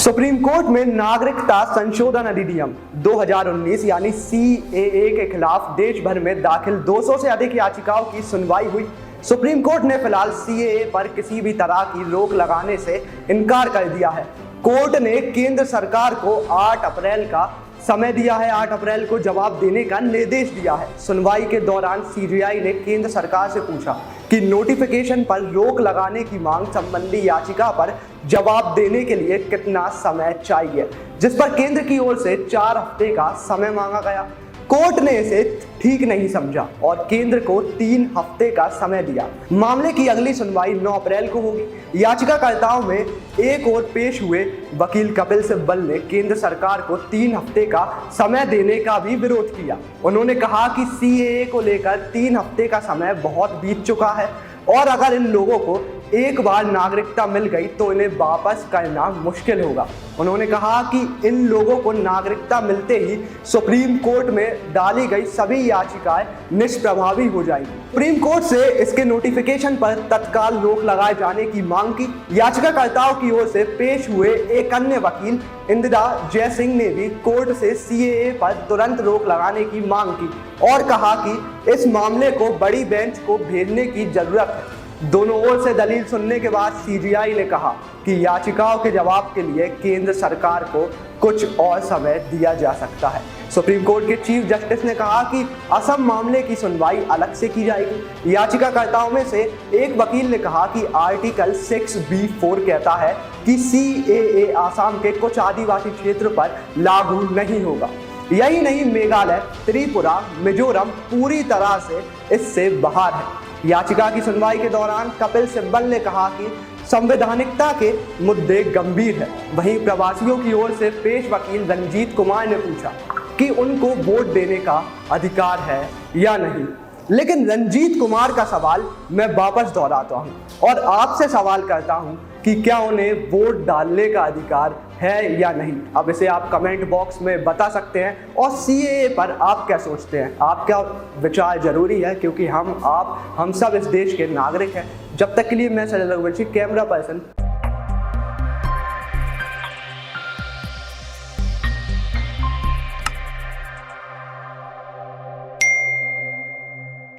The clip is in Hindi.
सुप्रीम कोर्ट में नागरिकता संशोधन अधिनियम 2019 यानी सीएए के खिलाफ देश भर में दाखिल 200 से अधिक याचिकाओं की सुनवाई हुई। सुप्रीम कोर्ट ने फिलहाल सीएए पर किसी भी तरह की रोक लगाने से इनकार कर दिया है। कोर्ट ने केंद्र सरकार को 8 अप्रैल का समय दिया है। 8 अप्रैल को जवाब देने का निर्देश दिया है। सुनवाई के दौरान सीजेआई ने केंद्र सरकार से पूछा कि नोटिफिकेशन पर रोक लगाने की मांग संबंधी याचिका पर जवाब देने के लिए कितना समय चाहिए, जिस पर केंद्र की ओर से 4 हफ्ते का समय मांगा गया। कोर्ट ने इसे ठीक नहीं समझा और केंद्र को 3 हफ्ते का समय दिया। मामले की अगली सुनवाई 9 अप्रैल को होगी। याचिकाकर्ताओं में एक और पेश हुए वकील कपिल सिब्बल ने केंद्र सरकार को 3 हफ्ते का समय देने का भी विरोध किया। उन्होंने कहा कि सीएए को लेकर 3 हफ्ते का समय बहुत बीत चुका है और अगर इन लोगों को एक बार नागरिकता मिल गई तो इन्हें वापस करना मुश्किल होगा। उन्होंने कहा कि इन लोगों को नागरिकता मिलते ही सुप्रीम कोर्ट में डाली गई सभी याचिकाएं निष्प्रभावी हो जाएंगी। सुप्रीम कोर्ट से इसके नोटिफिकेशन पर तत्काल रोक लगाए जाने की मांग की। याचिकाकर्ताओं की ओर से पेश हुए एक अन्य वकील इंदिरा जयसिंह ने भी कोर्ट से सीएए पर तुरंत रोक लगाने की मांग की और कहा कि इस मामले को बड़ी बेंच को भेजने की जरूरत है। दोनों ओर से दलील सुनने के बाद सीजेआई ने कहा कि याचिकाओं के जवाब के लिए केंद्र सरकार को कुछ और समय दिया जा सकता है। सुप्रीम कोर्ट के चीफ जस्टिस ने कहा कि असम मामले की सुनवाई अलग से की जाएगी। याचिकाकर्ताओं में से एक वकील ने कहा कि आर्टिकल 6B4 कहता है कि सीएए आसाम के कुछ आदिवासी क्षेत्र पर लागू नहीं होगा। यही नहीं, मेघालय, त्रिपुरा, मिजोरम पूरी तरह से इससे बाहर है। याचिका की सुनवाई के दौरान कपिल सिब्बल ने कहा कि संवैधानिकता के मुद्दे गंभीर है। वहीं प्रवासियों की ओर से पेश वकील रंजीत कुमार ने पूछा कि उनको वोट देने का अधिकार है या नहीं। लेकिन रंजीत कुमार का सवाल मैं वापस दोहराता हूं और आपसे सवाल करता हूं कि क्या उन्हें वोट डालने का अधिकार है या नहीं। अब इसे आप कमेंट बॉक्स में बता सकते हैं और सीएए पर आप क्या सोचते हैं। आपका विचार जरूरी है क्योंकि हम सब इस देश के नागरिक हैं। जब तक के लिए मैं सजल रघुवंशी, कैमरा पर्सन।